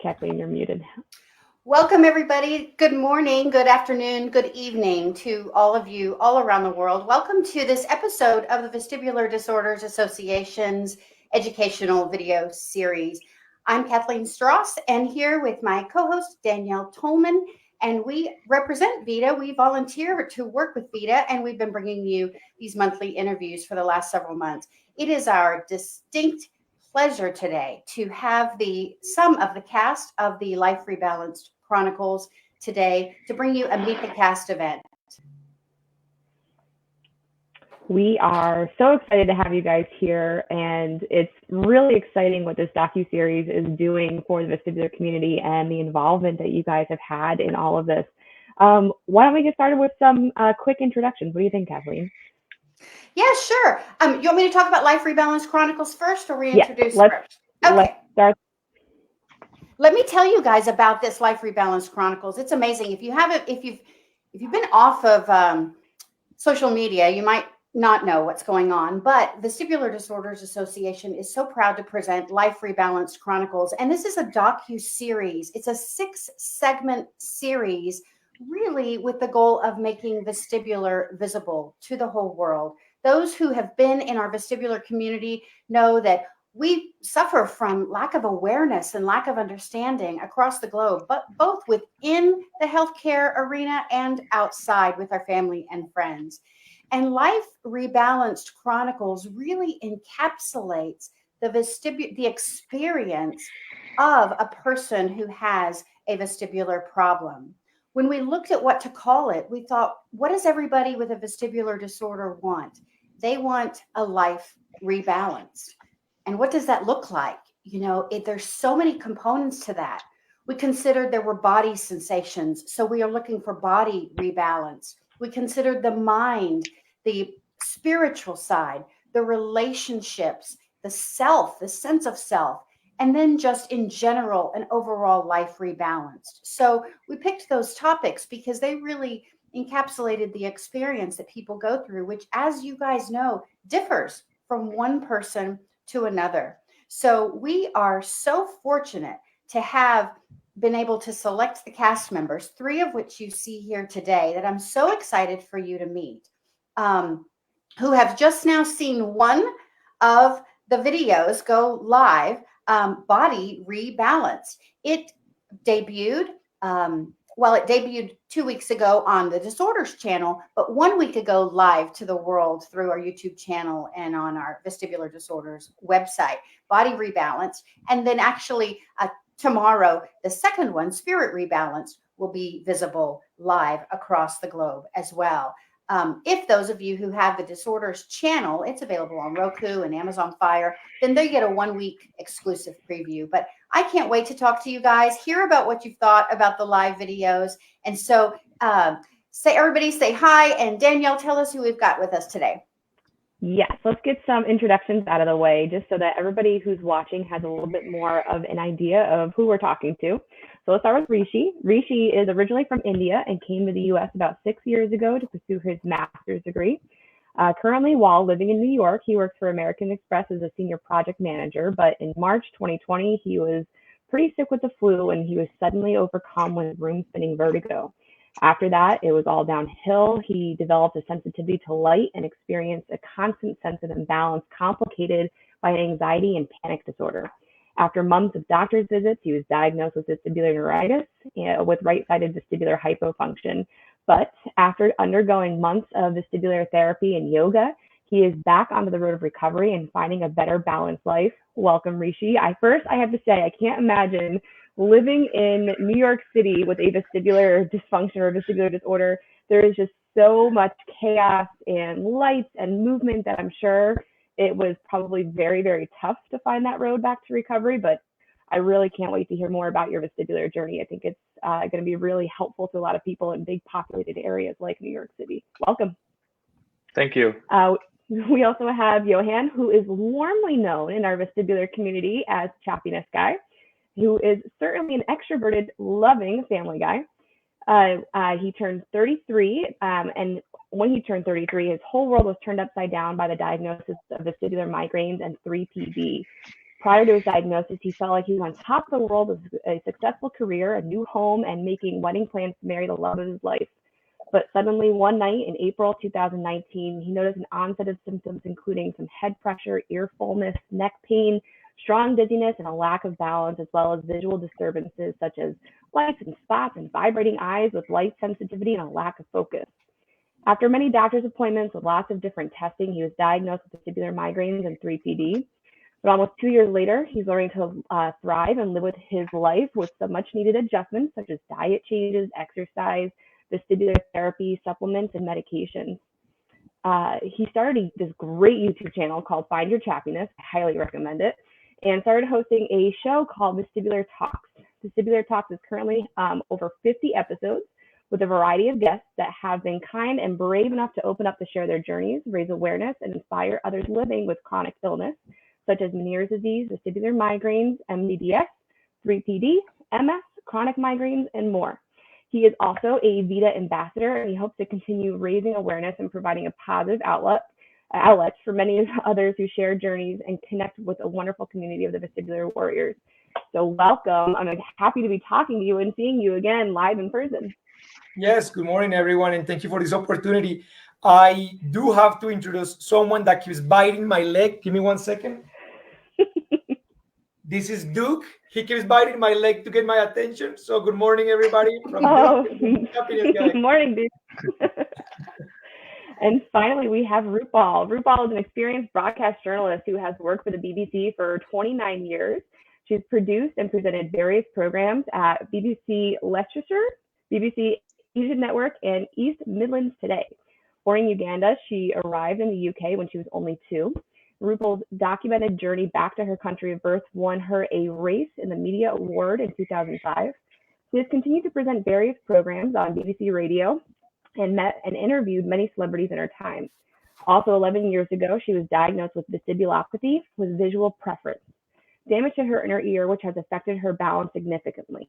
Kathleen, you're muted. Welcome, everybody. Good morning, good afternoon, good evening to all of you all around the world. Welcome to this episode of the Vestibular Disorders Association's educational video series. I'm Kathleen Strauss, and here with my co-host Danielle Tolman, and we represent VITA. We volunteer to work with VITA, and we've been bringing you these monthly interviews for the last several months. It is our distinct pleasure today to have some of the cast of the Life Rebalanced Chronicles today to bring you a Meet the Cast event. We are so excited to have you guys here, and it's really exciting what this docu-series is doing for the vestibular community and the involvement that you guys have had in all of this. Why don't we get started with some quick introductions? What do you think, Kathleen? Yeah, sure. You want me to talk about Life Rebalanced Chronicles first, or reintroduce first? Okay. Let's start. Let me tell you guys about this Life Rebalanced Chronicles. It's amazing. If you've been off of social media, you might not know what's going on, but Vestibular Disorders Association is so proud to present Life Rebalanced Chronicles, and this is a docu-series. It's a 6-segment series, really with the goal of making vestibular visible to the whole world. Those who have been in our vestibular community know that we suffer from lack of awareness and lack of understanding across the globe, but both within the healthcare arena and outside with our family and friends. And Life Rebalanced Chronicles really encapsulates the experience of a person who has a vestibular problem. When we looked at what to call it, we thought, what does everybody with a vestibular disorder want? They want a life rebalanced. And what does that look like? There's so many components to that. We considered there were body sensations, so we are looking for body rebalance. We considered the mind, the spiritual side, the relationships, the self, the sense of self, and then just in general, an overall life rebalanced. So we picked those topics because they really encapsulated the experience that people go through, which, as you guys know, differs from one person to another. So we are so fortunate to have been able to select the cast members, 3 of which you see here today, that I'm so excited for you to meet, who have just now seen one of the videos go live, Body Rebalanced. It debuted, it debuted 2 weeks ago on the Disorders channel, but 1 week ago live to the world through our YouTube channel and on our Vestibular Disorders website, Body Rebalanced. And then actually tomorrow, the second one, Spirit Rebalanced, will be visible live across the globe as well. If those of you who have the Disorders channel, it's available on Roku and Amazon Fire, then they get a 1-week exclusive preview. But I can't wait to talk to you guys, hear about what you've thought about the live videos. And so everybody say hi. And Danielle, tell us who we've got with us today. Yes, let's get some introductions out of the way just so that everybody who's watching has a little bit more of an idea of who we're talking to. So let's start with Rishi. Rishi is originally from India and came to the U.S. about 6 years ago to pursue his master's degree. Currently, while living in New York, he works for American Express as a senior project manager, but in March 2020, he was pretty sick with the flu and he was suddenly overcome with room-spinning vertigo. After that, it was all downhill. He developed a sensitivity to light and experienced a constant sense of imbalance complicated by an anxiety and panic disorder. After months of doctor's visits, he was diagnosed with vestibular neuritis with right-sided vestibular hypofunction. But after undergoing months of vestibular therapy and yoga, he is back onto the road of recovery and finding a better balanced life. Welcome, Rishi. I have to say, I can't imagine living in New York City with a vestibular dysfunction or vestibular disorder. There is just so much chaos and lights and movement that I'm sure it was probably very, very tough to find that road back to recovery, but I really can't wait to hear more about your vestibular journey. I think it's going to be really helpful to a lot of people in big populated areas like New York City. Welcome. Thank you. We also have Johan, who is warmly known in our vestibular community as Chappiness Guy, who is certainly an extroverted, loving family guy. He turned 33, and when he turned 33, his whole world was turned upside down by the diagnosis of vestibular migraines and 3PD. Prior to his diagnosis, he felt like he was on top of the world with a successful career, a new home, and making wedding plans to marry the love of his life. But suddenly, one night in April 2019, he noticed an onset of symptoms including some head pressure, ear fullness, neck pain, strong dizziness, and a lack of balance, as well as visual disturbances such as lights and spots and vibrating eyes with light sensitivity and a lack of focus. After many doctor's appointments with lots of different testing, he was diagnosed with vestibular migraines and 3PD. But almost 2 years later, he's learning to thrive and live with his life with some much needed adjustments, such as diet changes, exercise, vestibular therapy, supplements, and medications. He started this great YouTube channel called Find Your Chappiness. I highly recommend it. And started hosting a show called Vestibular Talks. Vestibular Talks is currently over 50 episodes with a variety of guests that have been kind and brave enough to open up to share their journeys, raise awareness, and inspire others living with chronic illness, such as Meniere's disease, vestibular migraines, MDDS, 3PD, MS, chronic migraines, and more. He is also a Vita ambassador, and he hopes to continue raising awareness and providing a positive outlets for many others who share journeys and connect with a wonderful community of the vestibular warriors. So welcome. I'm happy to be talking to you and seeing you again live in person. Yes, good morning, everyone, and thank you for this opportunity. I do have to introduce someone that keeps biting my leg. Give me 1 second. This is Duke. He keeps biting my leg to get my attention. So good morning, everybody. From Duke, happiness guy. Good morning, Duke. And finally, we have Rupal. Rupal is an experienced broadcast journalist who has worked for the BBC for 29 years. She's produced and presented various programs at BBC Leicestershire, BBC Asian Network, and East Midlands Today. Born in Uganda, she arrived in the UK when she was only 2. Rupal's documented journey back to her country of birth won her a Race in the Media Award in 2005. She has continued to present various programs on BBC Radio and met and interviewed many celebrities in her time. Also, 11 years ago, she was diagnosed with vestibulopathy with visual preference, damage to her inner ear, which has affected her balance significantly.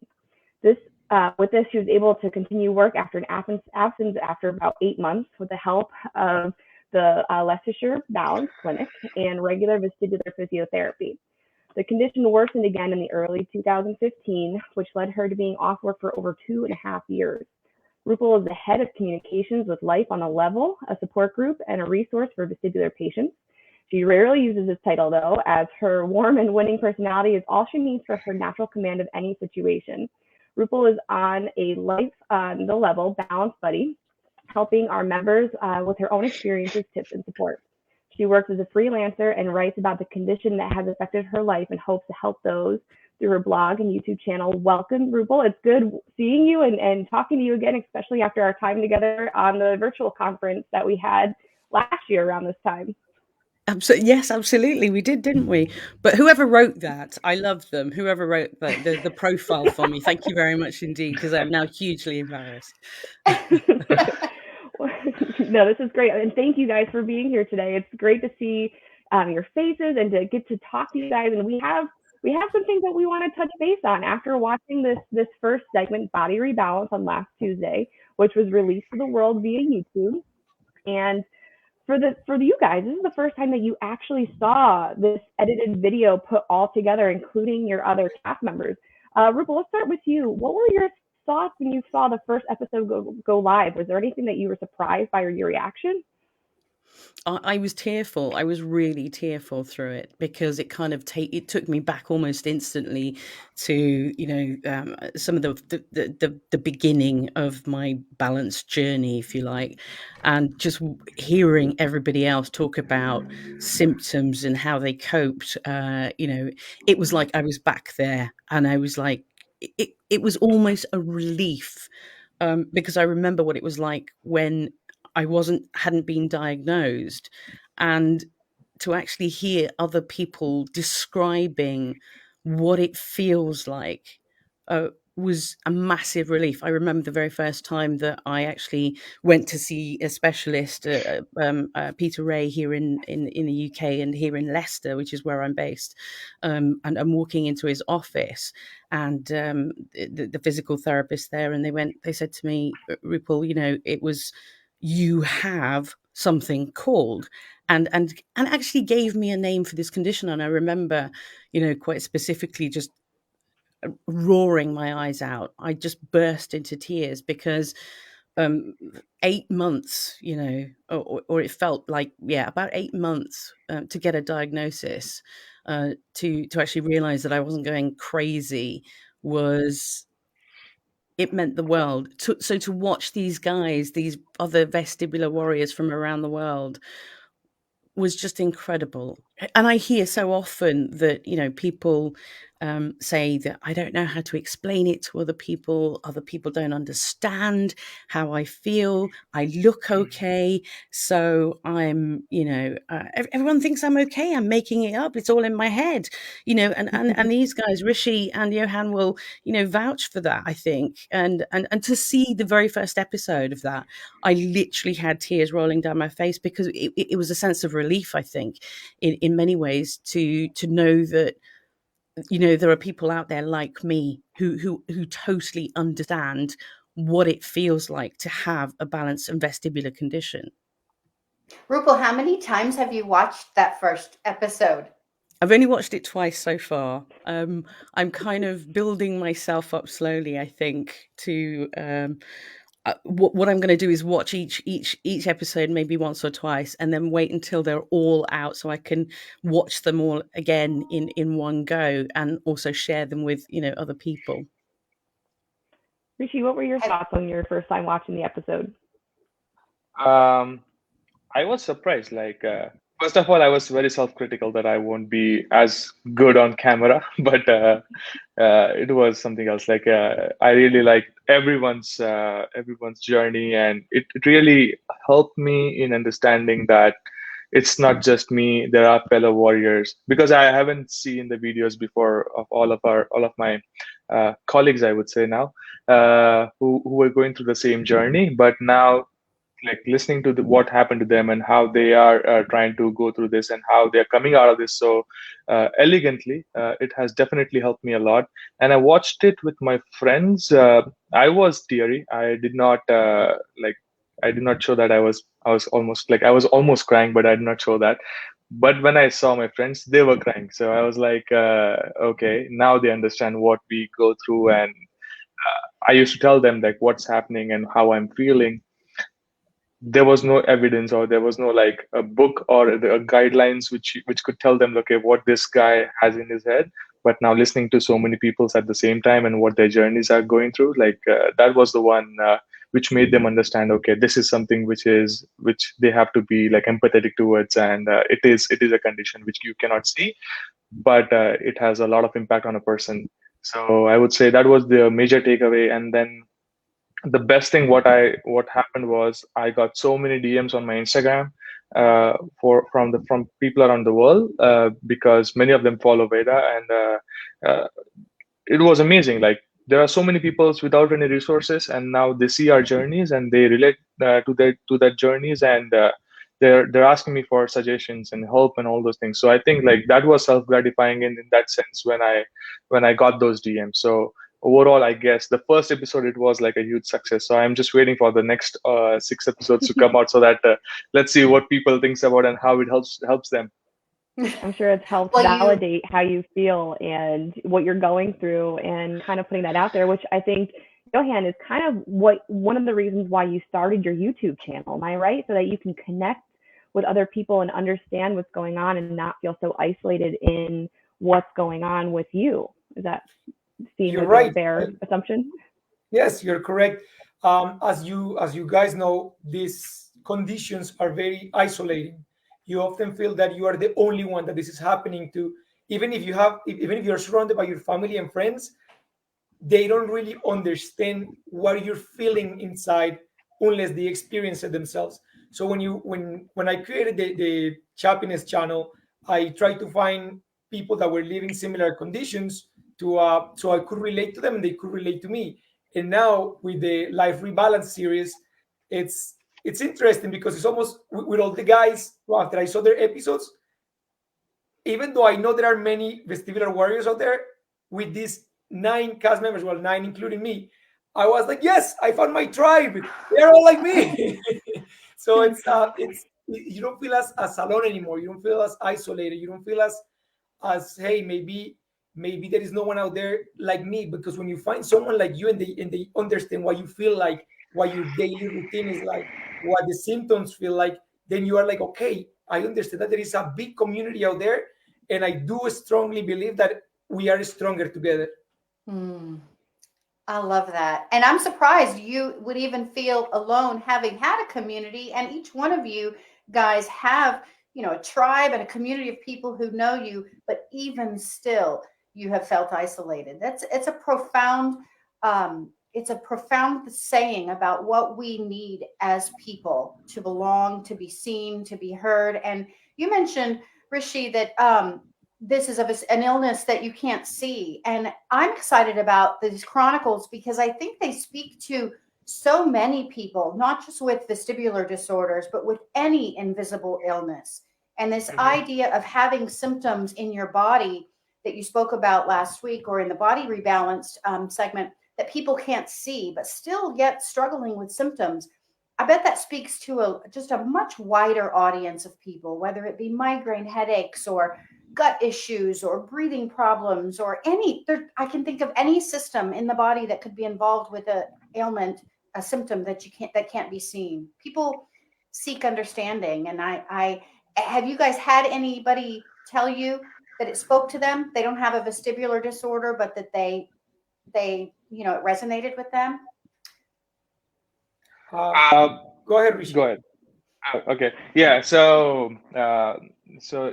With this, she was able to continue work after an absence after about 8 months with the help of the Leicestershire Balance Clinic and regular vestibular physiotherapy. The condition worsened again in the early 2015, which led her to being off work for over 2.5 years. Rupal is the head of communications with Life on a Level, a support group and a resource for vestibular patients. She rarely uses this title, though, as her warm and winning personality is all she needs for her natural command of any situation. Rupal is on a Life on the Level balance buddy, helping our members with her own experiences, tips, and support. She works as a freelancer and writes about the condition that has affected her life and hopes to help those through her blog and YouTube channel. Welcome, Rupal. It's good seeing you and talking to you again, especially after our time together on the virtual conference that we had last year around this time. Yes, absolutely. We did, didn't we? But whoever wrote that, I love them. Whoever wrote the profile for me, thank you very much indeed, because I'm now hugely embarrassed. No, this is great. And thank you guys for being here today. It's great to see your faces and to get to talk to you guys. And we have some things that we want to touch base on after watching this first segment, Body Rebalance, on last Tuesday, which was released to the world via YouTube. And for you guys, this is the first time that you actually saw this edited video put all together, including your other cast members. Rupal, let's start with you. What were your thoughts when you saw the first episode go live? Was there anything that you were surprised by or your reaction? I was tearful. I was really tearful through it because it kind of it took me back almost instantly to some of the beginning of my balanced journey, if you like, and just hearing everybody else talk about symptoms and how they coped. It was like I was back there, and I was like, it was almost a relief because I remember what it was like when I hadn't been diagnosed, and to actually hear other people describing what it feels like was a massive relief. I remember the very first time that I actually went to see a specialist, Peter Ray, here in the UK and here in Leicester, which is where I'm based. And I'm walking into his office, and the physical therapist there, and they said to me, Rupal, it was, you have something called. and actually gave me a name for this condition. And I remember, quite specifically just roaring my eyes out. I just burst into tears because 8 months, or it felt like, about 8 months to get a diagnosis, to actually realize that I wasn't going crazy it meant the world. So to watch these guys, these other vestibular warriors from around the world, was just incredible. And I hear so often that, people say that I don't know how to explain it to other people. Other people don't understand how I feel. I look okay. So I'm, everyone thinks I'm okay. I'm making it up. It's all in my head, and these guys, Rishi and Johan, will, vouch for that, I think. And to see the very first episode of that, I literally had tears rolling down my face because it was a sense of relief, I think, in many ways, to know that, there are people out there like me who totally understand what it feels like to have a balanced and vestibular condition. Rupal, how many times have you watched that first episode? I've only watched it twice so far. I'm kind of building myself up slowly, I think, to what I'm going to do is watch each episode maybe once or twice, and then wait until they're all out so I can watch them all again in one go, and also share them with other people. Rishi, what were your thoughts on your first time watching the episode? I was surprised. First of all, I was very self-critical that I won't be as good on camera, but it was something else. I really liked everyone's journey, and it really helped me in understanding that it's not just me. There are fellow warriors, because I haven't seen the videos before of all of my colleagues, I would say now, who are going through the same journey, but now, listening to what happened to them and how they are trying to go through this and how they're coming out of this so elegantly, it has definitely helped me a lot. And I watched it with my friends. I was teary. I did not show that. I was almost crying, but I did not show that. But when I saw my friends, they were crying. So I was like, okay, now they understand what we go through. And I used to tell them what's happening and how I'm feeling. There was no evidence, or there was no a book or guidelines which could tell them, okay, what this guy has in his head. But now listening to so many people at the same time and what their journeys are going through, that was the one which made them understand, okay, this is something which they have to be empathetic towards, and it is a condition which you cannot see, but it has a lot of impact on a person. So I would say that was the major takeaway. And then the best thing what happened was I got so many DMs on my Instagram from people around the world, because many of them follow Veda, and it was amazing. There are so many people without any resources, and now they see our journeys and they relate to that journeys, and they're asking me for suggestions and help and all those things. So I think that was self gratifying in that sense when I got those DMs. So overall, I guess the first episode, it was a huge success. So I'm just waiting for the next 6 episodes to come out, so that let's see what people thinks about and how it helps them. I'm sure it's helped validate how you feel and what you're going through, and kind of putting that out there, which I think, Johan, is kind of one of the reasons why you started your YouTube channel. Am I right? So that you can connect with other people and understand what's going on and not feel so isolated in what's going on with you. Is that You're right. A fair assumption? Yes, you're correct. As you guys know, these conditions are very isolating. You often feel that you are the only one that this is happening to. Even if you're surrounded by your family and friends, they don't really understand what you're feeling inside unless they experience it themselves. So when I created the Chappiness channel, I tried to find people that were living similar conditions so I could relate to them and they could relate to me. And now with the Life Rebalanced series, it's interesting because it's almost with all the guys, after I saw their episodes, even though I know there are many vestibular warriors out there, with these 9 cast members, well, 9 including me, I was like, yes, I found my tribe. They're all like me. So it's you don't feel as alone anymore. You don't feel as isolated. You don't feel as hey, maybe there is no one out there like me. Because when you find someone like you, and they understand what you feel like, what your daily routine is like, what the symptoms feel like, then you are like, okay, I understand that there is a big community out there, and I do strongly believe that we are stronger together. I love that. And I'm surprised you would even feel alone having had a community. And each one of you guys have, a tribe and a community of people who know you, but even still you have felt isolated. It's a profound saying about what we need as people to belong, to be seen, to be heard. And you mentioned, Rishi, that this is an illness that you can't see. And I'm excited about these chronicles because I think they speak to so many people, not just with vestibular disorders, but with any invisible illness. And this idea of having symptoms in your body that you spoke about last week, or in the Body Rebalanced segment, that people can't see, but still yet struggling with symptoms. I bet that speaks to just a much wider audience of people, whether it be migraine headaches or gut issues or breathing problems or I can think of any system in the body that could be involved with a ailment, a symptom that can't be seen. People seek understanding. And I have you guys had anybody tell you that it spoke to them? They don't have a vestibular disorder, but that they it resonated with them. Go ahead, Rishi. Go ahead. Okay. Yeah. So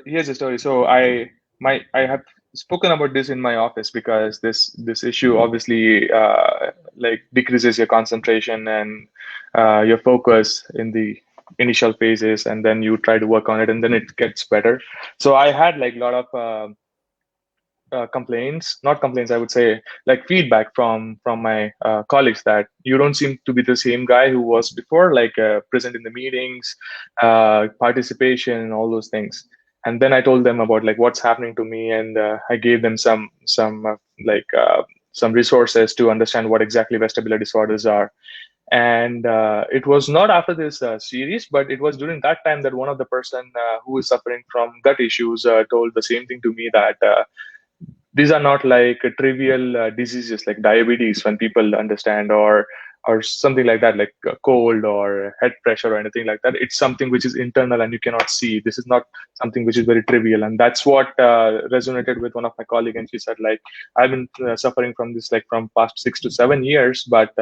here's the story. So I have spoken about this in my office because this issue obviously like decreases your concentration and your focus in the initial phases, and then you try to work on it, and then it gets better. So I had like a lot of not complaints, I would say, like feedback from my colleagues that you don't seem to be the same guy who was before, like present in the meetings, participation, and all those things. And then I told them about like what's happening to me, and I gave them some resources to understand what exactly vestibular disorders are. And it was not after this series, but it was during that time that one of the person who is suffering from gut issues told the same thing to me, that these are not like trivial diseases like diabetes, when people understand, or something like that, like a cold or head pressure or anything like that. It's something which is internal and you cannot see. This is not something which is very trivial. And that's what resonated with one of my colleagues. And she said, like, I've been suffering from this like from past 6 to 7 years, but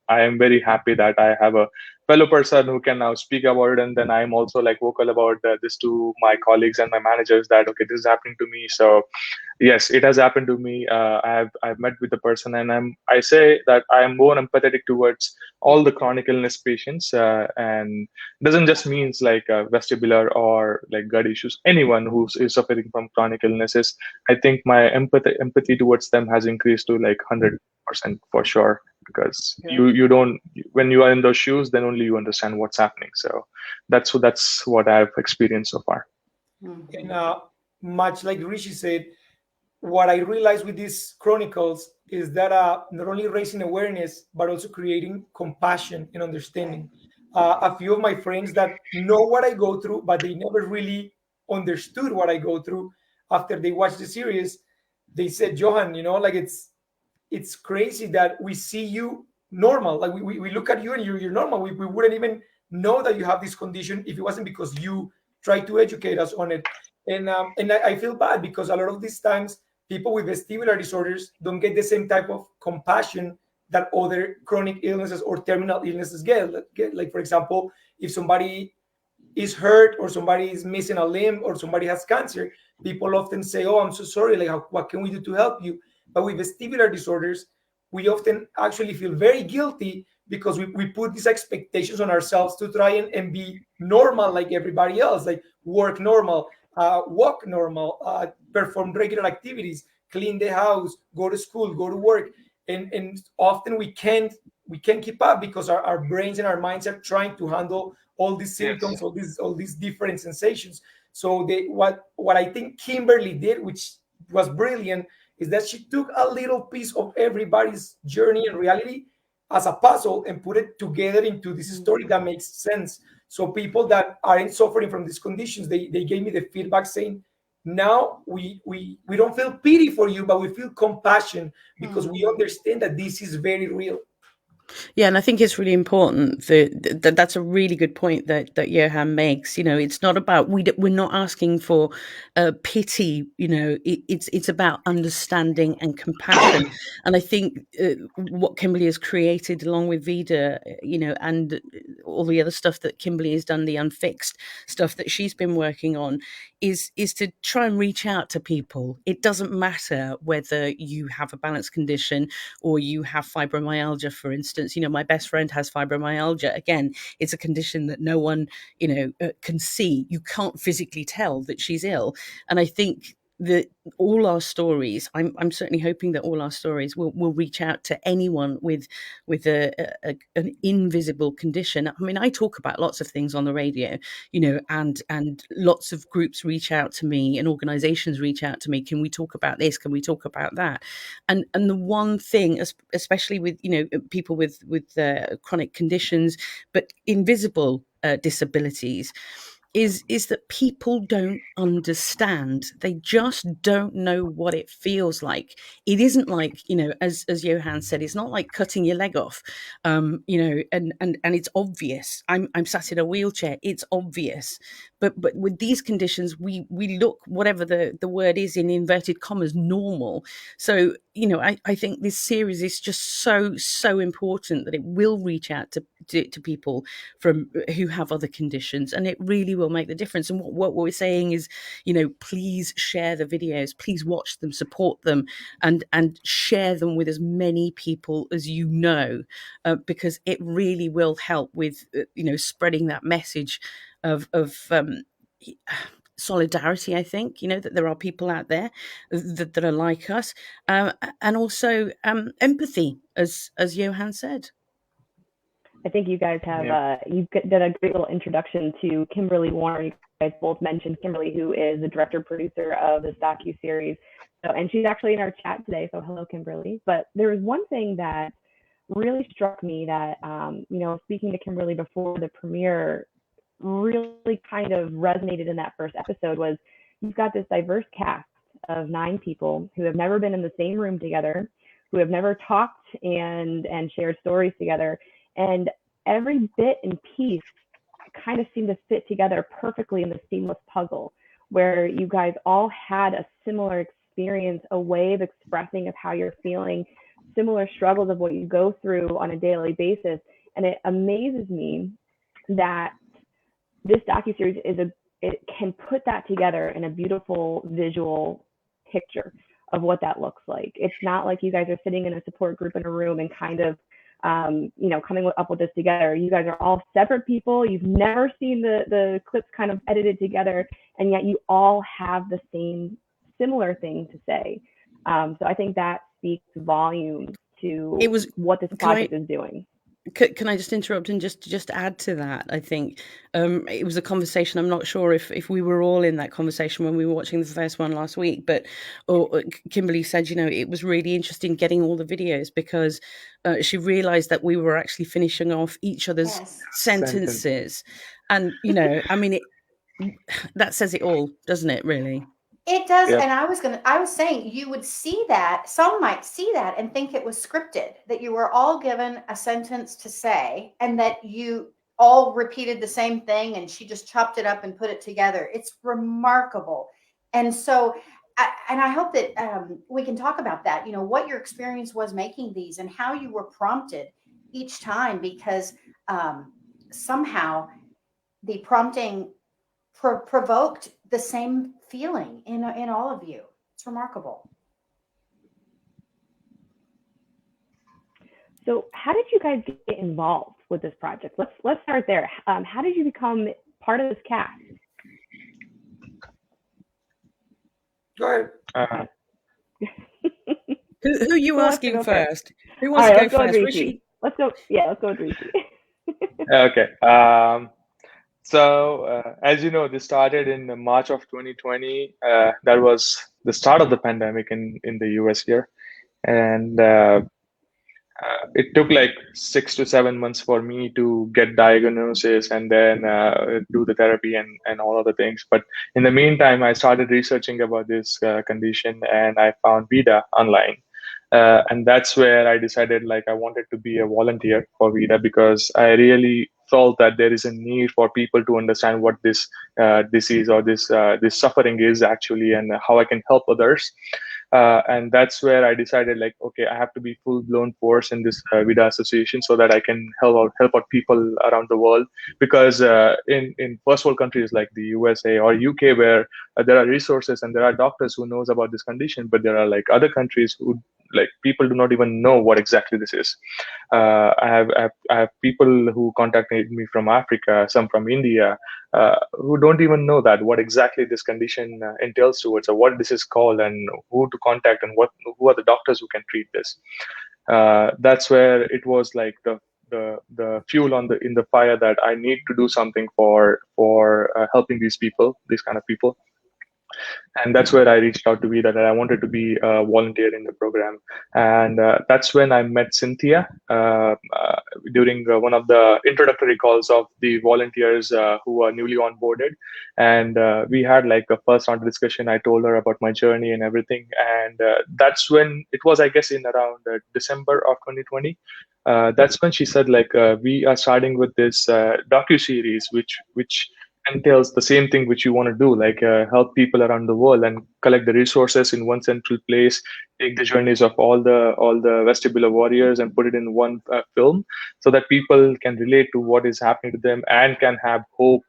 I am very happy that I have a fellow person who can now speak about it. And then I'm also like vocal about this to my colleagues and my managers, that okay, this is happening to me. So yes, it has happened to me. I've met with the person, and I say that I am more empathetic towards all the chronic illness patients, and doesn't just means like vestibular or like gut issues. Anyone who is suffering from chronic illnesses, I think my empathy towards them has increased to like 100% for sure. Because you don't, when you are in those shoes, then only you understand what's happening. So that's what I've experienced so far. And much like Rishi said, what I realized with these chronicles is that not only raising awareness, but also creating compassion and understanding. A few of my friends that know what I go through, but they never really understood what I go through, after they watched the series, they said, Johan, like it's crazy that we see you normal. Like we look at you and you're normal. We wouldn't even know that you have this condition if it wasn't because you try to educate us on it. And I feel bad because a lot of these times people with vestibular disorders don't get the same type of compassion that other chronic illnesses or terminal illnesses get. Like, for example, if somebody is hurt or somebody is missing a limb or somebody has cancer, people often say, oh, I'm so sorry, like what can we do to help you? But with vestibular disorders, we often actually feel very guilty because we put these expectations on ourselves to try and be normal like everybody else, like work normal, walk normal, perform regular activities, clean the house, go to school, go to work. And often we can't keep up because our brains and our minds are trying to handle all these symptoms, yes, all these different sensations. So what I think Kimberly did, which was brilliant, is that she took a little piece of everybody's journey and reality as a puzzle and put it together into this story that makes sense. So people that aren't suffering from these conditions, they gave me the feedback saying, now we don't feel pity for you, but we feel compassion because we understand that this is very real. Yeah, and I think it's really important that that's a really good point that Johan makes. You know, it's not about we're not asking for pity. You know, it's about understanding and compassion. And I think what Kimberly has created, along with Vida, you know, and all the other stuff that Kimberly has done, the unfixed stuff that she's been working on, is to try and reach out to people. It doesn't matter whether you have a balanced condition or you have fibromyalgia, for instance. You know, my best friend has fibromyalgia. Again, it's a condition that no one, you know, can see. You can't physically tell that she's ill. And I think that all our stories, I'm certainly hoping that all our stories will reach out to anyone with an invisible condition. I mean, I talk about lots of things on the radio, you know, and lots of groups reach out to me and organizations reach out to me. Can we talk about this? Can we talk about that? And the one thing, especially with, you know, people with chronic conditions, but invisible disabilities, is that people don't understand. They just don't know what it feels like. It isn't like, you know, as Johan said, it's not like cutting your leg off, you know, and it's obvious. I'm sat in a wheelchair. It's obvious. But with these conditions, we look, whatever the word is in inverted commas, normal. So, you know, I think this series is just so important that it will reach out to people from who have other conditions, and it really will make the difference. And what we're saying is, you know, please share the videos, please watch them, support them, and share them with as many people as you know, because it really will help with you know, spreading that message of solidarity. I think, you know, that there are people out there that are like us, and also empathy, as Johan said. I think you guys have you did a great little introduction to Kimberly Warner. You guys both mentioned Kimberly, who is the director producer of this docu-series. So, and she's actually in our chat today. So hello, Kimberly. But there was one thing that really struck me that, you know, speaking to Kimberly before the premiere, really kind of resonated in that first episode was you've got this diverse cast of 9 people who have never been in the same room together, who have never talked and shared stories together. And every bit and piece kind of seemed to fit together perfectly in the seamless puzzle, where you guys all had a similar experience, a way of expressing of how you're feeling, similar struggles of what you go through on a daily basis. And it amazes me that this docuseries it can put that together in a beautiful visual picture of what that looks like. It's not like you guys are sitting in a support group in a room and kind of you know, coming up with this together. You guys are all separate people. You've never seen the clips kind of edited together, and yet you all have the same similar thing to say. So I think that speaks volumes to what this project is doing. Can I just interrupt and just add to that? I think it was a conversation. I'm not sure if we were all in that conversation when we were watching the first one last week, but Kimberly said, you know, it was really interesting getting all the videos because she realized that we were actually finishing off each other's sentences. And, you know, I mean, that says it all, doesn't it, really? It does. Yep. And I was saying you would see that, some might see that and think it was scripted, that you were all given a sentence to say and that you all repeated the same thing and she just chopped it up and put it together. It's remarkable. And so, and I hope that we can talk about that, you know, what your experience was making these and how you were prompted each time, because somehow the prompting provoked the same feeling in all of you. It's remarkable. So how did you guys get involved with this project? Let's start there. How did you become part of this cast? Go ahead. Who are you asking first? Who wants to go first? Rishi? Let's go with Rishi. Okay. So, as you know, this started in March of 2020. That was the start of the pandemic in the US here. And it took like 6 to 7 months for me to get diagnosis and then do the therapy and all of the things. But in the meantime, I started researching about this condition, and I found Vida online. And that's where I decided like I wanted to be a volunteer for Vida, because I really felt that there is a need for people to understand what this disease or this suffering is actually, and how I can help others. And that's where I decided, like, okay, I have to be full blown force in this Vida association so that I can help out people around the world. Because in first world countries like the USA or UK, where there are resources and there are doctors who knows about this condition, but there are like other countries who, like, people do not even know what exactly this is. I have people who contacted me from Africa, some from India, who don't even know that what exactly this condition entails towards, or what this is called, and who to contact, and who are the doctors who can treat this. That's where it was like the fuel in the fire that I need to do something for helping these people, these kind of people. And that's where I reached out to Vida, that I wanted to be a volunteer in the program. And that's when I met Cynthia during one of the introductory calls of the volunteers who are newly onboarded. And we had like a first round discussion. I told her about my journey and everything. And that's when it was, I guess, in around December of 2020. That's when she said, like, we are starting with this docu-series, which entails the same thing which you want to do, like help people around the world and collect the resources in one central place, take the journeys of all the vestibular warriors and put it in one film, so that people can relate to what is happening to them and can have hope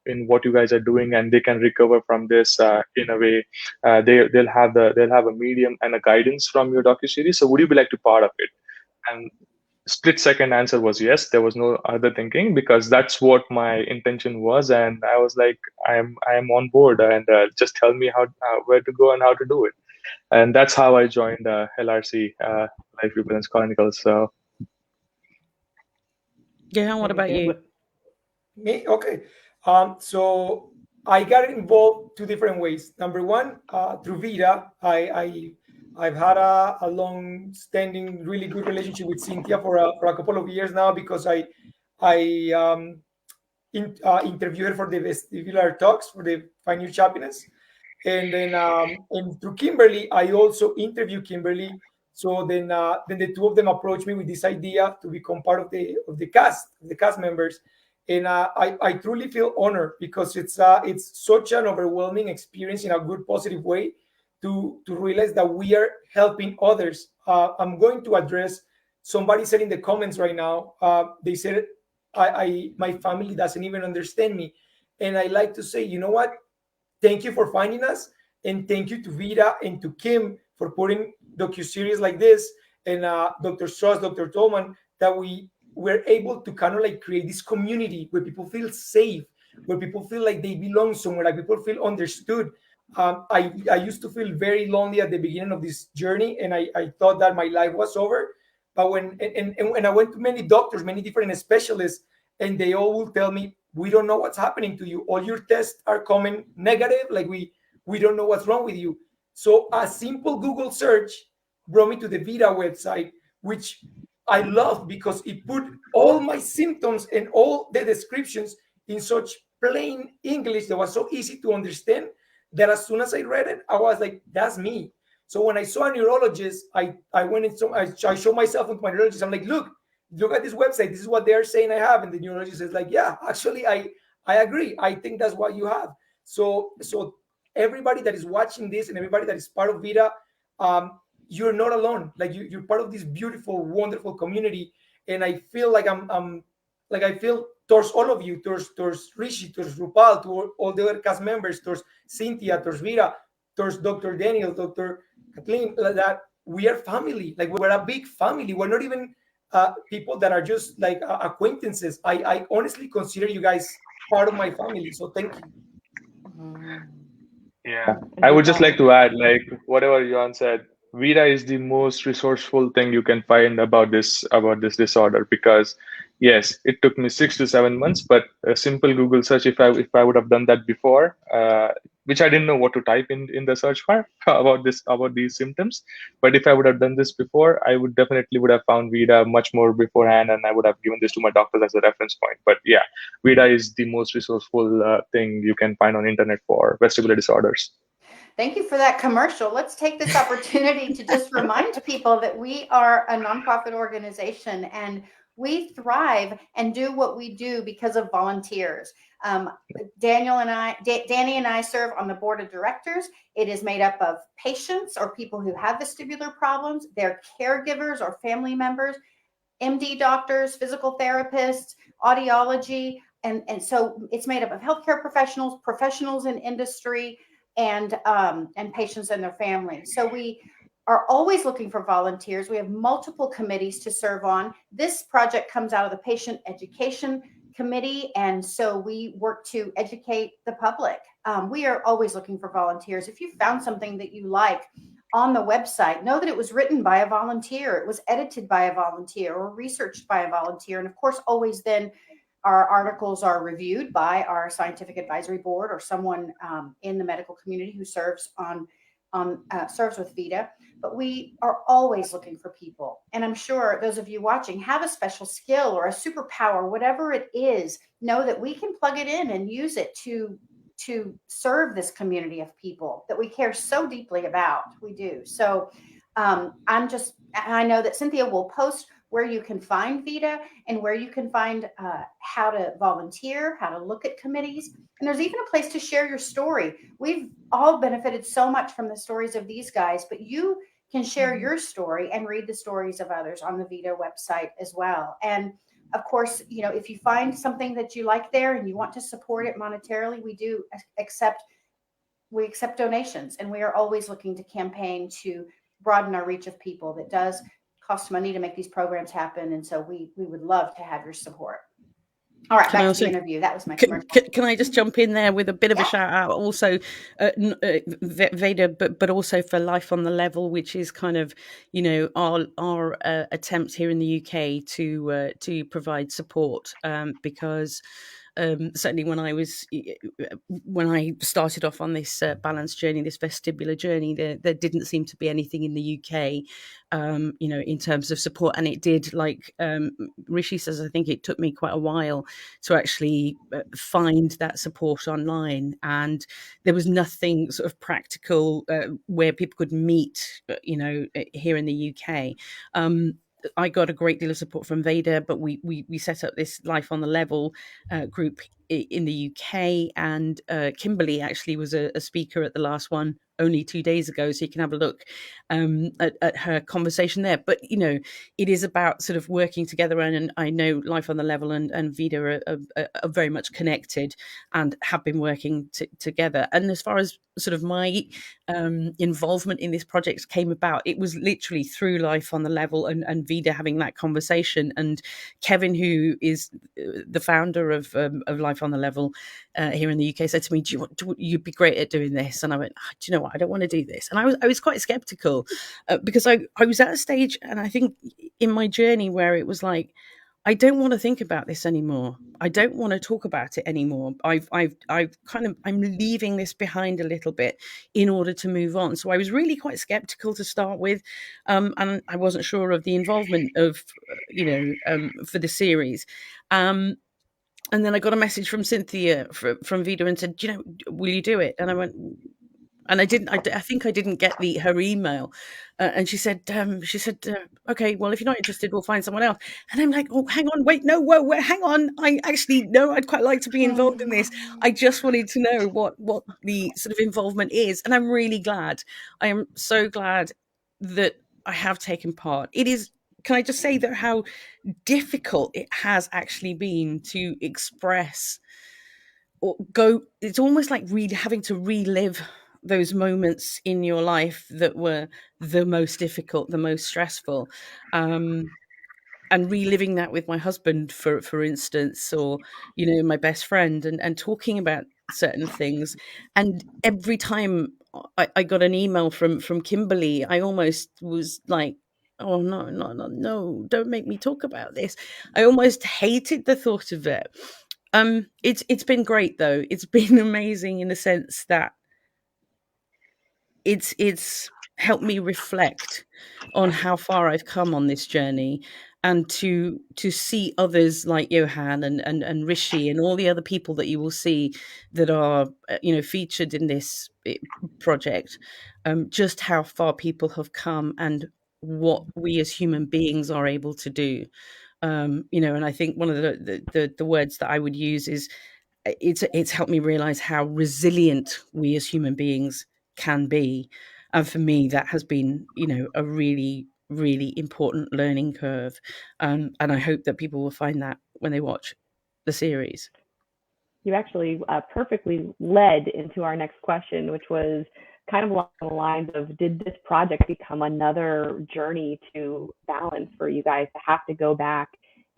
in what you guys are doing, and they can recover from this in a way. They'll have a medium and a guidance from your docu-series. So would you be like to part of it? And split second answer was yes. There was no other thinking, because that's what my intention was. And I was like, I am on board, and just tell me where to go and how to do it. And that's how I joined LRC, Life Rebalanced Chronicles. So Yeah, what about you? Me? Okay. So I got involved two different ways. Number one, through Vida, I've had a long-standing, really good relationship with Cynthia for a couple of years now, because I interviewed her for the vestibular talks for the Find Your Happiness, and then and through Kimberly, I also interviewed Kimberly. So then the two of them approached me with this idea to become part of the cast members, and I truly feel honored, because it's such an overwhelming experience in a good, positive way, to realize that we are helping others. I'm going to address, somebody said in the comments right now, they said, my family doesn't even understand me. And I like to say, you know what? Thank you for finding us. And thank you to Vida and to Kim for putting docu-series like this, and Dr. Strauss, Dr. Tolman, that we were able to kind of like create this community where people feel safe, where people feel like they belong somewhere, like people feel understood. I used to feel very lonely at the beginning of this journey, and I thought that my life was over. But when I went to many doctors, many different specialists, and they all will tell me, we don't know what's happening to you. All your tests are coming negative. Like we don't know what's wrong with you. So a simple Google search brought me to the Vida website, which I loved, because it put all my symptoms and all the descriptions in such plain English that was so easy to understand, that as soon as I read it, I was like, that's me. So when I saw a neurologist, I went into, I showed myself with my neurologist. I'm like, look at this website. This is what they're saying I have. And the neurologist is like, yeah, actually, I agree. I think that's what you have. So everybody that is watching this and everybody that is part of Vida, you're not alone. Like you're part of this beautiful, wonderful community. And I feel like I feel towards all of you, towards Rishi, towards Rupal, to all the other cast members, towards Cynthia, towards Vida, towards Dr. Daniel, Dr. Kathleen, that we are family. Like we're a big family. We're not even people that are just like acquaintances. I honestly consider you guys part of my family. So thank you. yeah, I would just like to add, like whatever Jan said, Vida is the most resourceful thing you can find about this disorder, because yes, it took me 6 to 7 months, but a simple Google search, if I would have done that before, which I didn't know what to type in the search bar about these symptoms, but if I would have done this before, I would have found Vida much more beforehand, and I would have given this to my doctors as a reference point. But yeah, Vida is the most resourceful thing you can find on internet for vestibular disorders. Thank you for that commercial. Let's take this opportunity to just remind people that we are a nonprofit organization and we thrive and do what we do because of volunteers. Danny and I serve on the board of directors. It is made up of patients or people who have vestibular problems, their caregivers or family members, MD doctors, physical therapists, audiology, and so it's made up of healthcare professionals, professionals in industry, and patients and their families. So we are always looking for volunteers. We have multiple committees to serve on. This project comes out of the patient education committee, and so we work to educate the public. We are always looking for volunteers. If you found something that you like on the website, know that it was written by a volunteer, it was edited by a volunteer, or researched by a volunteer. And of course, always then our articles are reviewed by our scientific advisory board or someone in the medical community who serves serves with Vida. But we are always looking for people. And I'm sure those of you watching have a special skill or a superpower, whatever it is, know that we can plug it in and use it to serve this community of people that we care so deeply about. We do. So I know that Cynthia will post where you can find Vida and where you can find how to volunteer, how to look at committees. And there's even a place to share your story. We've all benefited so much from the stories of these guys, but you can share your story and read the stories of others on the Vida website as well. And of course, if you find something that you like there and you want to support it monetarily, we accept donations, and we are always looking to campaign to broaden our reach of people. That does cost money to make these programs happen, and so we would love to have your support. All right, back to the interview. That was my commercial. Can I just jump in there with a bit of a shout out also, Veda, but also for Life on the Level, which is kind of, our attempt here in the UK to provide support, because certainly when I started off on this balanced journey, this vestibular journey, there didn't seem to be anything in the UK, in terms of support. And it did, like Rishi says, I think it took me quite a while to actually find that support online. And there was nothing sort of practical where people could meet, here in the UK. I got a great deal of support from Veda, but we set up this Life on the Level group in the UK, and Kimberly actually was a speaker at the last one only 2 days ago, so you can have a look at her conversation there. But it is about sort of working together, and I know Life on the Level and Vida are very much connected and have been working together. And as far as sort of my involvement in this project came about, it was literally through Life on the Level and Vida having that conversation. And Kevin, who is the founder of Life on the Level here in the UK, said to me, you'd be great at doing this. And I went, do you know what, I don't want to do this. And I was quite skeptical because I was at a stage, and I think in my journey, where it was like, I don't want to think about this anymore. I don't want to talk about it anymore. I'm leaving this behind a little bit in order to move on. So I was really quite skeptical to start with, and I wasn't sure of the involvement of, for the series. And then I got a message from Cynthia from Vida and said, will you do it? And I went, and I didn't. I think I didn't get her email, and she said, okay, well, if you're not interested, we'll find someone else. And I'm like, oh, hang on, wait, no, whoa, hang on. I'd quite like to be involved in this. I just wanted to know what the sort of involvement is, and I'm really glad. I am so glad that I have taken part. It is. Can I just say that how difficult it has actually been to express or go? It's almost like having to relive those moments in your life that were the most difficult, the most stressful, and reliving that with my husband, for instance, or my best friend, and talking about certain things. And every time I got an email from Kimberly, I almost was like Oh no, no, no, no! Don't make me talk about this. I almost hated the thought of it. It's been great though. It's been amazing in the sense that it's helped me reflect on how far I've come on this journey, and to see others like Johan and Rishi and all the other people that you will see that are featured in this project, just how far people have come and what we as human beings are able to do. And I think one of the words that I would use is it's helped me realize how resilient we as human beings can be. And for me, that has been, a really, really important learning curve. And I hope that people will find that when they watch the series. You actually perfectly led into our next question, which was kind of along the lines of, did this project become another journey to balance for you guys to have to go back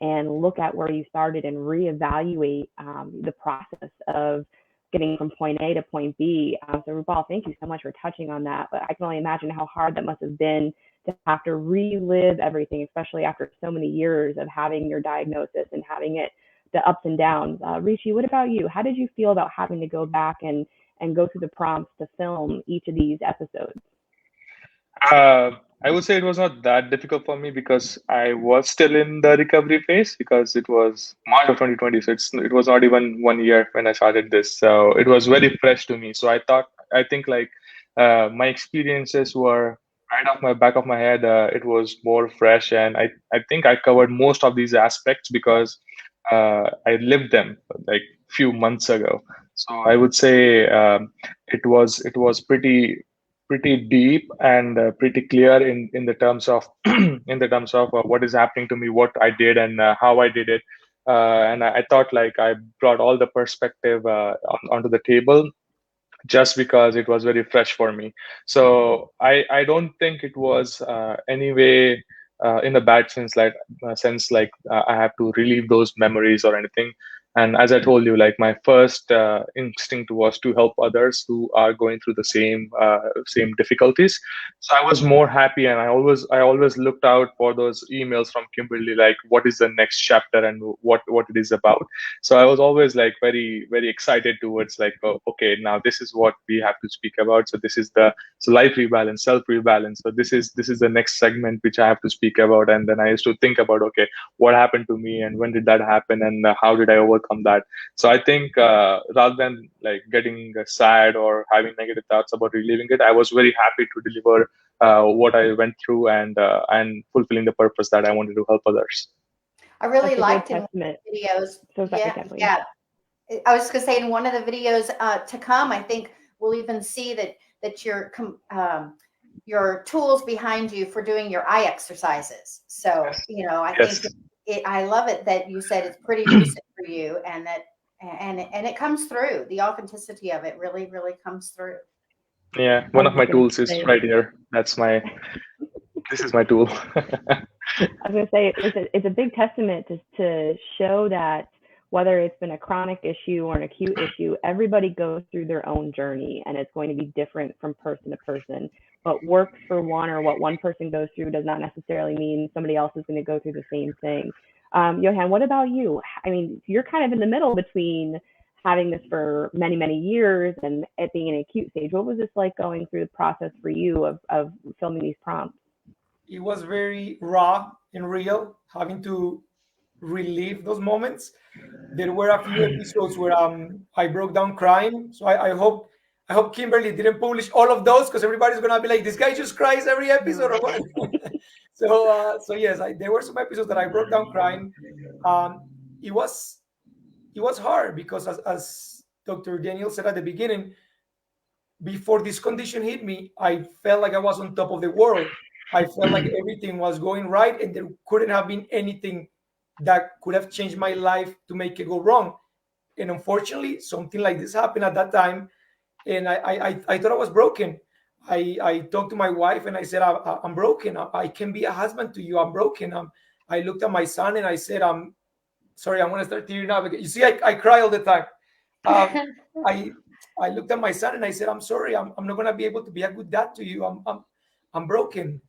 and look at where you started and reevaluate the process of getting from point A to point B? So Rupal, thank you so much for touching on that. But I can only imagine how hard that must have been to have to relive everything, especially after so many years of having your diagnosis and having it, the ups and downs. Rishi, what about you? How did you feel about having to go back and go through the prompts to film each of these episodes? Uh, I would say it was not that difficult for me because I was still in the recovery phase because it was March of 2020. So it was not even 1 year when I started this. So it was very fresh to me. So I think like my experiences were right off my back of my head. It was more fresh. And I think I covered most of these aspects because I lived them like few months ago. So I would say it was pretty deep and pretty clear in the terms of in the terms of what is happening to me, what I did, and how I did it. And I thought like I brought all the perspective onto the table just because it was very fresh for me. So I don't think it was anyway in a bad sense like I have to relieve those memories or anything. And as I told you, like my first instinct was to help others who are going through the same difficulties. So I was more happy, and I always looked out for those emails from Kimberly, like what is the next chapter and what it is about. So I was always like very very excited towards like, oh, okay, now this is what we have to speak about. So this is the so life rebalance, self rebalance. So this is the next segment which I have to speak about. And then I used to think about, okay, what happened to me and when did that happen and how did I overcome that. So I think rather than like getting sad or having negative thoughts about reliving it, I was very happy to deliver what I went through and fulfilling the purpose that I wanted to help others. I really That's a liked good in one testament. of the videos. So sorry, Yeah, Kathleen. yeah. I was just gonna say in one of the videos to come, I think we'll even see that your tools behind you for doing your eye exercises. So I Yes. think I love it that you said it's pretty recent for you, and that and it comes through. The authenticity of it really really comes through. Yeah, I one was of my just gonna tools is say, right here. This is my tool. I was going to say it's a big testament to show that whether it's been a chronic issue or an acute issue, everybody goes through their own journey, and it's going to be different from person to person. What works for one or what one person goes through does not necessarily mean somebody else is going to go through the same thing. Johan, what about you? I mean, you're kind of in the middle between having this for many, many years and it being an acute stage. What was this like going through the process for you of filming these prompts? It was very raw and real, having to relive those moments. There were a few episodes where I broke down crying. So I hope Kimberly didn't publish all of those because everybody's gonna be like, this guy just cries every episode or what? So yes, there were some episodes that I broke down crying. Um, it was hard because as Dr. Daniel said at the beginning, before this condition hit me, I felt like I was on top of the world. I felt like everything was going right, and there couldn't have been anything that could have changed my life to make it go wrong. And unfortunately, something like this happened at that time, and I thought I was broken. I talked to my wife and I said, I'm broken. I can be a husband to you. I'm broken. I looked at my son and I said, I'm sorry, I'm going to start tearing up. Because you see, I cry all the time. I I looked at my son and I said, I'm sorry. I'm not going to be able to be a good dad to you. I'm broken.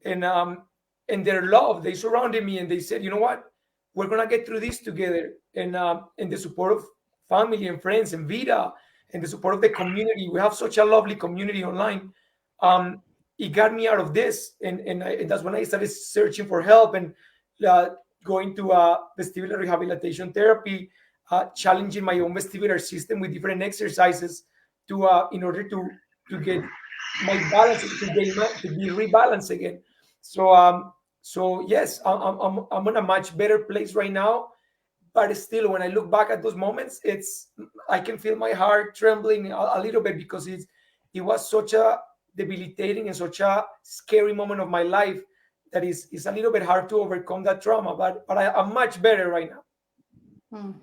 And and their love, they surrounded me and they said, you know what, we're gonna get through this together. And the support of family and friends and Vida and the support of the community, we have such a lovely community online. um, it got me out of this, and that's when I started searching for help and uh, going to vestibular rehabilitation therapy, challenging my own vestibular system with different exercises to in order to get my balance, to be rebalanced again. So yes, I'm in a much better place right now. But still, when I look back at those moments, I can feel my heart trembling a little bit, because it was such a debilitating and such a scary moment of my life that is a little bit hard to overcome that trauma. But I'm much better right now. Mm.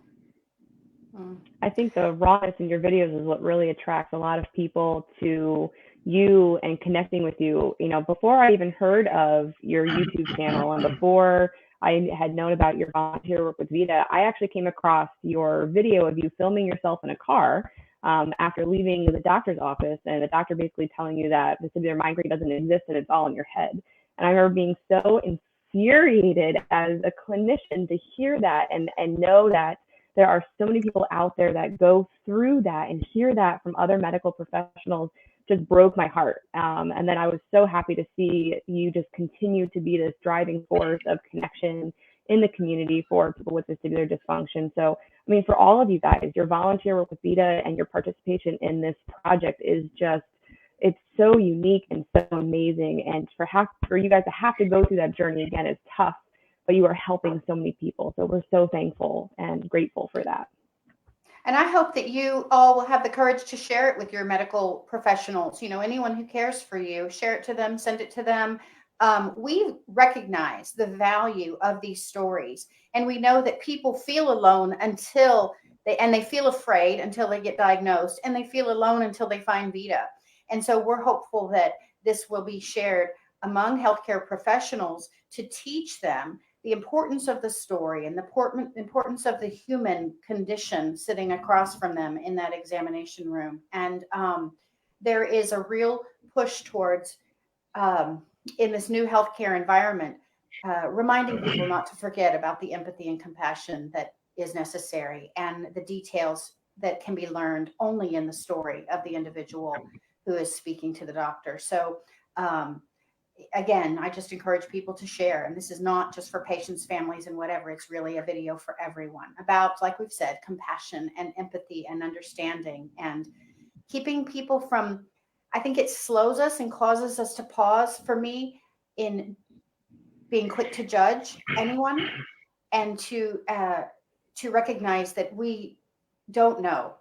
Mm. I think the rawness in your videos is what really attracts a lot of people to you and connecting with you. You know, before I even heard of your YouTube channel and before I had known about your volunteer work with Vida, I actually came across your video of you filming yourself in a car after leaving the doctor's office, and the doctor basically telling you that vestibular migraine doesn't exist and it's all in your head. And I remember being so infuriated as a clinician to hear that and know that there are so many people out there that go through that, and hear that from other medical professionals just broke my heart. And then I was so happy to see you just continue to be this driving force of connection in the community for people with vestibular dysfunction. So, I mean, for all of you guys, your volunteer work with Vida and your participation in this project is just, it's so unique and so amazing. And for you guys to have to go through that journey again is tough, but you are helping so many people. So we're so thankful and grateful for that. And I hope that you all will have the courage to share it with your medical professionals. You know, anyone who cares for you, share it to them, send it to them. We recognize the value of these stories, and we know that people feel alone until they feel afraid until they get diagnosed, and they feel alone until they find Vida. And so we're hopeful that this will be shared among healthcare professionals to teach them the importance of the story and the importance of the human condition sitting across from them in that examination room. And there is a real push towards, in this new healthcare environment, reminding people not to forget about the empathy and compassion that is necessary, and the details that can be learned only in the story of the individual who is speaking to the doctor. So, again, I just encourage people to share. And this is not just for patients, families, and whatever. It's really a video for everyone about, like we've said, compassion and empathy and understanding, and keeping people from, I think it slows us and causes us to pause, for me, in being quick to judge anyone, and to recognize that we don't know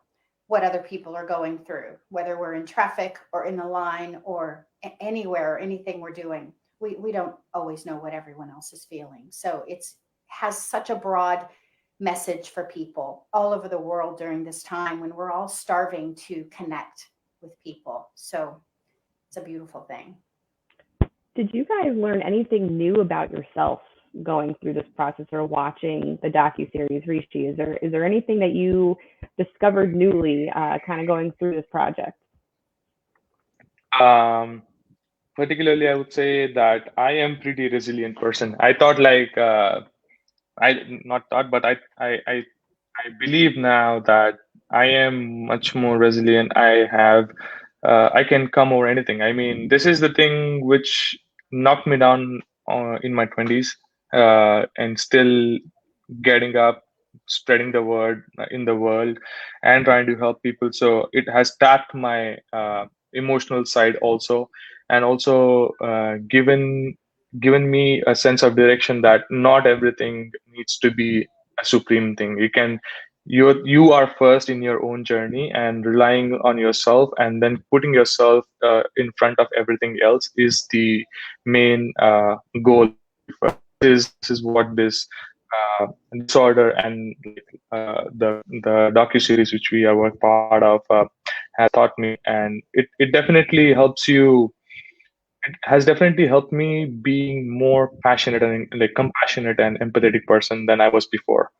what other people are going through, whether we're in traffic or in the line or anywhere or anything we're doing. We don't always know what everyone else is feeling. So it's has such a broad message for people all over the world during this time when we're all starving to connect with people. So it's a beautiful thing. Did you guys learn anything new about yourself going through this process or watching the docu-series Rishi? Is there anything that you discovered newly kind of going through this project? Particularly, I would say that I am pretty resilient person. I thought I not thought, but I believe now that I am much more resilient. I can come over anything. I mean, this is the thing which knocked me down in my 20s, and still getting up, spreading the word in the world, and trying to help people. So it has tapped my emotional side also, and also given me a sense of direction that not everything needs to be a supreme thing. You are first in your own journey, and relying on yourself and then putting yourself in front of everything else is the main goal. This is what this disorder and the docu-series which we are part of has taught me. And it definitely helps you. It has definitely helped me being more passionate and like compassionate and empathetic person than I was before.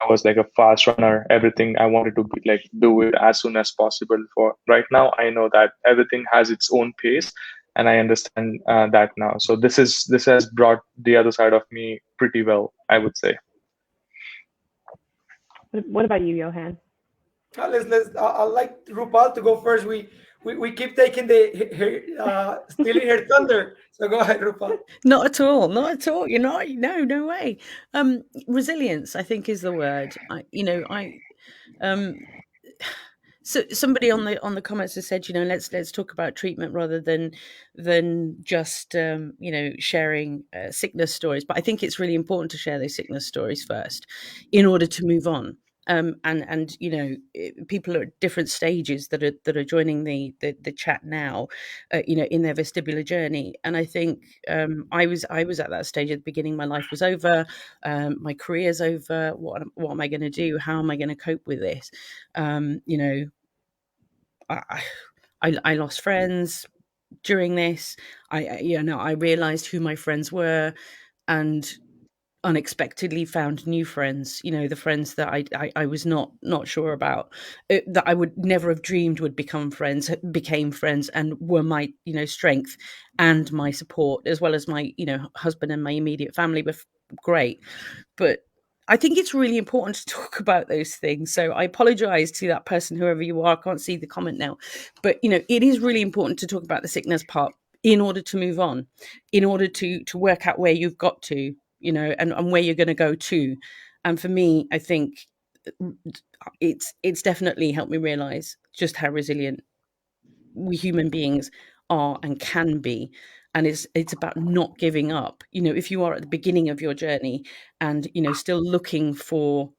I was like a fast runner. Everything I wanted to be like do it as soon as possible. For right now, I know that everything has its own pace, and I understand that now. So this has brought the other side of me pretty well, I would say. What about you, Johan? I'd like Rupal to go first. We keep taking stealing her thunder. So go ahead, Rupal. Not at all. Not at all. You're not. No way. Resilience, I think, is the word. So somebody on the comments has said, let's talk about treatment rather than just sharing sickness stories. But I think it's really important to share those sickness stories first, in order to move on. And people are at different stages that are joining the chat now, in their vestibular journey. And I think I was at that stage at the beginning. My life was over, my career's over. What am I going to do? How am I going to cope with this? I lost friends during this. I realized who my friends were, and unexpectedly found new friends, the friends that I was not sure about, that I would never have dreamed would become friends, became friends, and were my strength and my support, as well as my husband and my immediate family were great. But I think it's really important to talk about those things. So I apologize to that person, whoever you are. I can't see the comment now, but it is really important to talk about the sickness part in order to move on, in order to work out where you've got to, and where you're going to go to. And for me, I think it's definitely helped me realize just how resilient we human beings are and can be. And it's about not giving up. If you are at the beginning of your journey and still looking for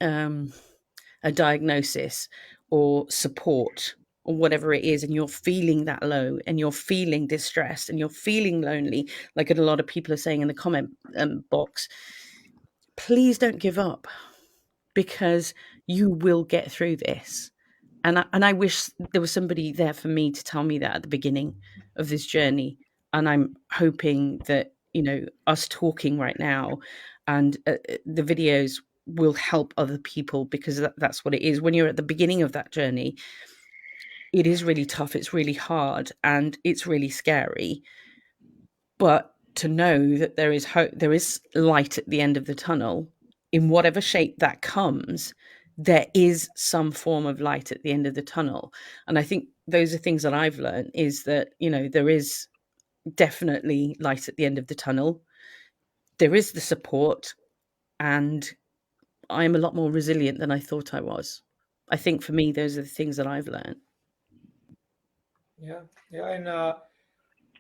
a diagnosis or support or whatever it is, and you're feeling that low, and you're feeling distressed, and you're feeling lonely, like a lot of people are saying in the comment box, please don't give up, because you will get through this. And I wish there was somebody there for me to tell me that at the beginning of this journey. And I'm hoping that, us talking right now and the videos will help other people, because that's what it is. When you're at the beginning of that journey, it is really tough. It's really hard, and it's really scary. But to know that there is hope, there is light at the end of the tunnel, in whatever shape that comes, there is some form of light at the end of the tunnel. And I think those are things that I've learned, is that, there is definitely light at the end of the tunnel. There is the support, and I'm a lot more resilient than I thought I was. I think for me, those are the things that I've learned. Yeah, and I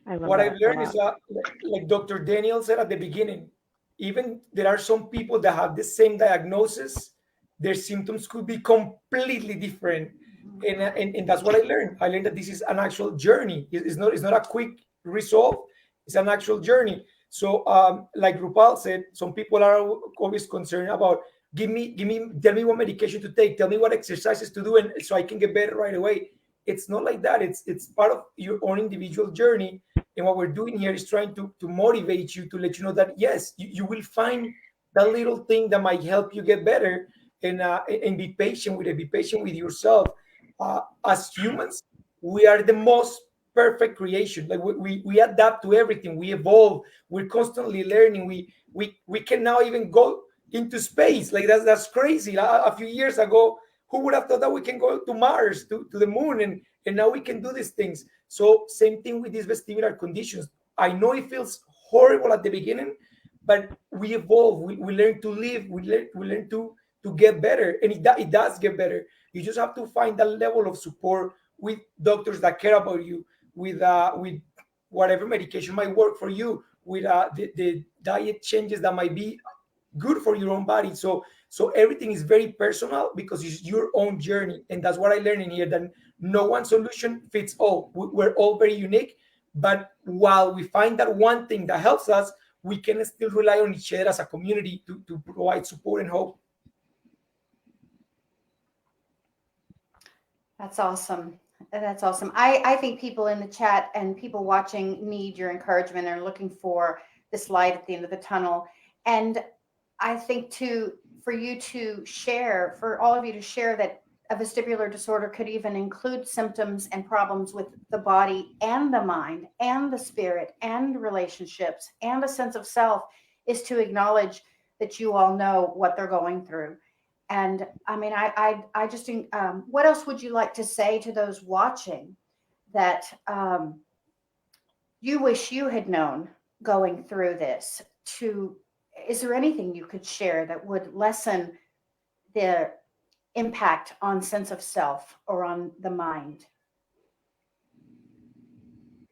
love what that I've a learned is lot. like Dr. Daniel said at the beginning, even there are some people that have the same diagnosis, their symptoms could be completely different. And that's what I learned. I learned that this is an actual journey. It's not a quick resolve. It's an actual journey. So like Rupal said, some people are always concerned about tell me what medication to take, tell me what exercises to do, and so I can get better right away. It's not like that. It's part of your own individual journey. And what we're doing here is trying to motivate you, to let you know that yes, you will find that little thing that might help you get better. And be patient with it. Be patient with yourself. As humans, we are the most perfect creation. Like we adapt to everything. We evolve. We're constantly learning. We can now even go into space. Like that's crazy. A few years ago, who would have thought that we can go to Mars, to the moon, and now we can do these things. So same thing with these vestibular conditions. I know it feels horrible at the beginning, but we evolve. We learn to live. We learn to get better, and it does get better. You just have to find that level of support with doctors that care about you, with whatever medication might work for you, with the diet changes that might be good for your own body. So everything is very personal, because it's your own journey. And that's what I learned in here, that no one solution fits all. We're all very unique, but while we find that one thing that helps us, we can still rely on each other as a community to provide support and hope. That's awesome. That's awesome. I think people in the chat and people watching need your encouragement and are looking for this light at the end of the tunnel. And I think for you to share, for all of you to share that a vestibular disorder could even include symptoms and problems with the body and the mind and the spirit and relationships and a sense of self, is to acknowledge that you all know what they're going through. And I mean, I just, what else would you like to say to those watching that you wish you had known going through this? Is there anything you could share that would lessen the impact on sense of self or on the mind?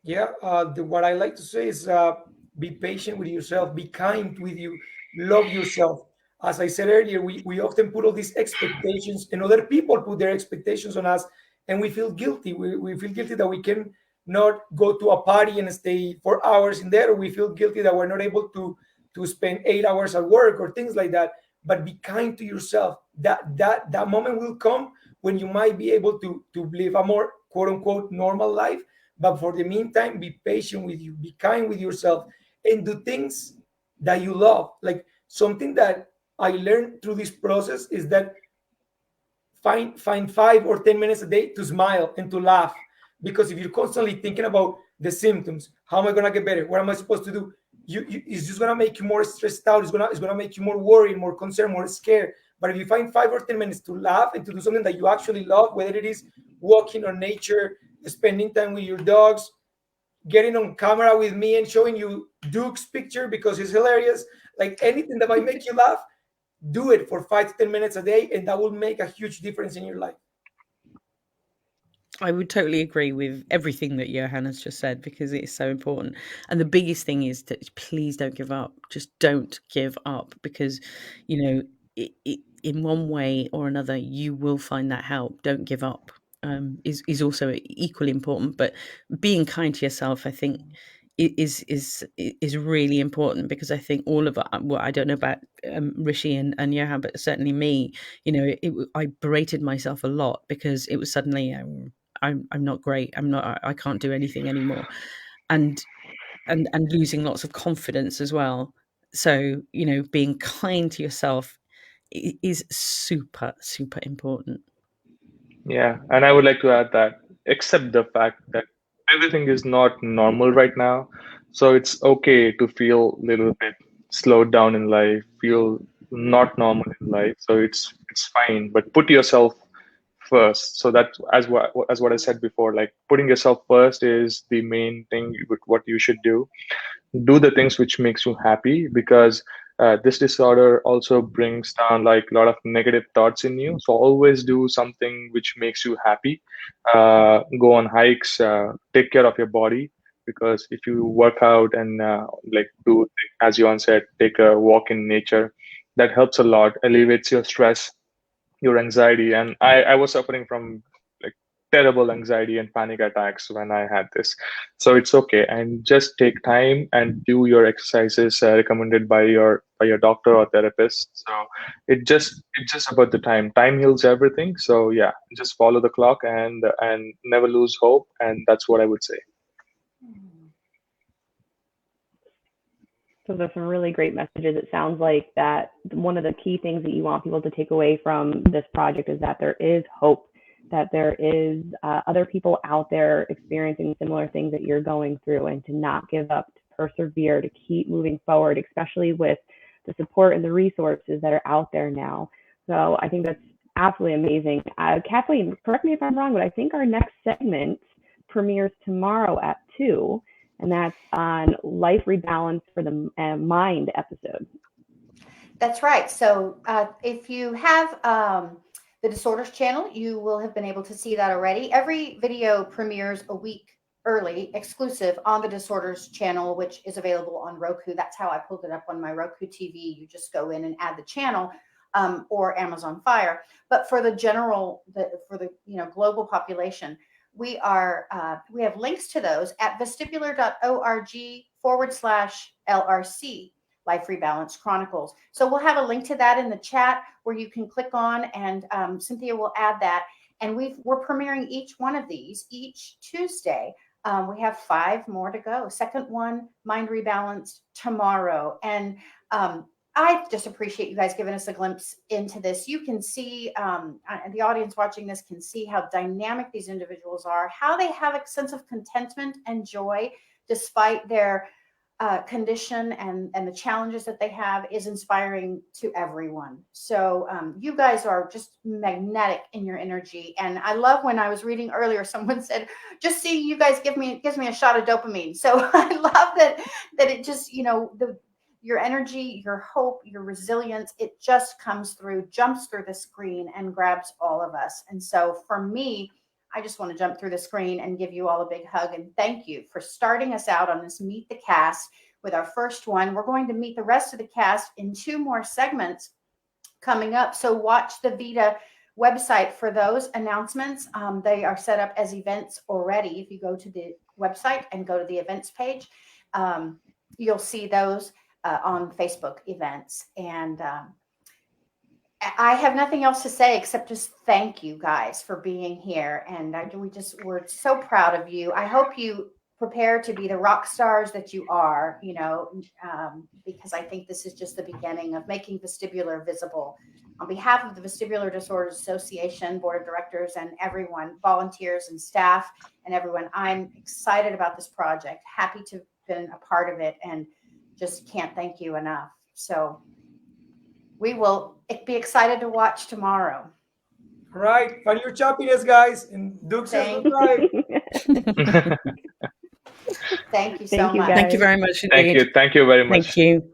Yeah, what I like to say is be patient with yourself, be kind with you, love yourself. As I said earlier, we often put all these expectations, and other people put their expectations on us, and we feel guilty. We feel guilty that we can not go to a party and stay 4 hours in there. Or we feel guilty that we're not able to spend 8 hours at work or things like that. But be kind to yourself. That moment will come when you might be able to live a more quote unquote normal life. But for the meantime, be patient with you, be kind with yourself, and do things that you love. Like something that I learned through this process is that find 5 or 10 minutes a day to smile and to laugh. Because if you're constantly thinking about the symptoms, how am I gonna get better? What am I supposed to do? It's just gonna make you more stressed out. It's gonna make you more worried, more concerned, more scared. But if you find 5 or 10 minutes to laugh and to do something that you actually love, whether it is walking on nature, spending time with your dogs, getting on camera with me and showing you Duke's picture because it's hilarious, like anything that might make you laugh, do it for 5 to 10 minutes a day, and that will make a huge difference in your life. I would totally agree with everything that Johannes just said because it's so important. And the biggest thing is that please don't give up. Just don't give up because, you know, in one way or another, you will find that help. Don't give up is also equally important. But being kind to yourself, I think, is really important because I think all of it. Well, I don't know about Rishi and Johan, but certainly me. You know, I berated myself a lot because it was suddenly. I'm not great. I can't do anything anymore. And losing lots of confidence as well. So, you know, being kind to yourself is super, super important. Yeah, and I would like to add that accept the fact that everything is not normal right now. So it's okay to feel a little bit slowed down in life, feel not normal in life. So it's fine, but put yourself first. So that as what I said before, like putting yourself first is the main thing with what you should do the things which makes you happy because this disorder also brings down like a lot of negative thoughts in you, so always do something which makes you happy. Go on hikes, take care of your body, because if you work out and like do, as Johan said, take a walk in nature, that helps a lot, alleviates your stress, your anxiety. And I was suffering from like terrible anxiety and panic attacks when I had this. So it's okay, and just take time and do your exercises recommended by your doctor or therapist. So it's just about the time. Time heals everything. So yeah, just follow the clock and never lose hope. And that's what I would say. So there's some really great messages. It sounds like that one of the key things that you want people to take away from this project is that there is hope, that there is other people out there experiencing similar things that you're going through, and to not give up, to persevere, to keep moving forward, especially with the support and the resources that are out there now. So I think that's absolutely amazing. Kathleen, correct me if I'm wrong, but I think our next segment premieres tomorrow at 2, and that's on life rebalance for the mind episode. That's right. So if you have the Disorders channel, you will have been able to see that already. Every video premieres a week early, exclusive on the Disorders channel, which is available on Roku. That's how I pulled it up on my Roku TV. You just go in and add the channel, or Amazon Fire. But for the general, for the global population, we have links to those at vestibular.org/LRC, Life Rebalanced Chronicles. So we'll have a link to that in the chat where you can click on, and Cynthia will add that. And we're premiering each one of these each Tuesday. We have 5 more to go. Second one, Mind Rebalanced, tomorrow. And I just appreciate you guys giving us a glimpse into this. You can see, the audience watching this can see how dynamic these individuals are, how they have a sense of contentment and joy despite their condition and the challenges that they have is inspiring to everyone. So you guys are just magnetic in your energy. And I love when I was reading earlier, someone said, just seeing you guys gives me a shot of dopamine. So I love that it just, your energy, your hope, your resilience, it just comes through, jumps through the screen and grabs all of us. And so for me, I just want to jump through the screen and give you all a big hug and thank you for starting us out on this Meet the Cast with our first one. We're going to meet the rest of the cast in 2 more segments coming up. So watch the Vita website for those announcements. They are set up as events already. If you go to the website and go to the events page, you'll see those on Facebook events. And I have nothing else to say except just thank you guys for being here. And we're so proud of you. I hope you prepare to be the rock stars that you are, because I think this is just the beginning of making vestibular visible. On behalf of the Vestibular Disorders Association, Board of Directors, and everyone, volunteers and staff and everyone, I'm excited about this project, happy to have been a part of it, and just can't thank you enough. So we will be excited to watch tomorrow. All right. Find your choppiness, guys. And Duke says goodbye. Thank you so Thank you, much. guys. Thank you very much indeed. Thank you very much. Thank you.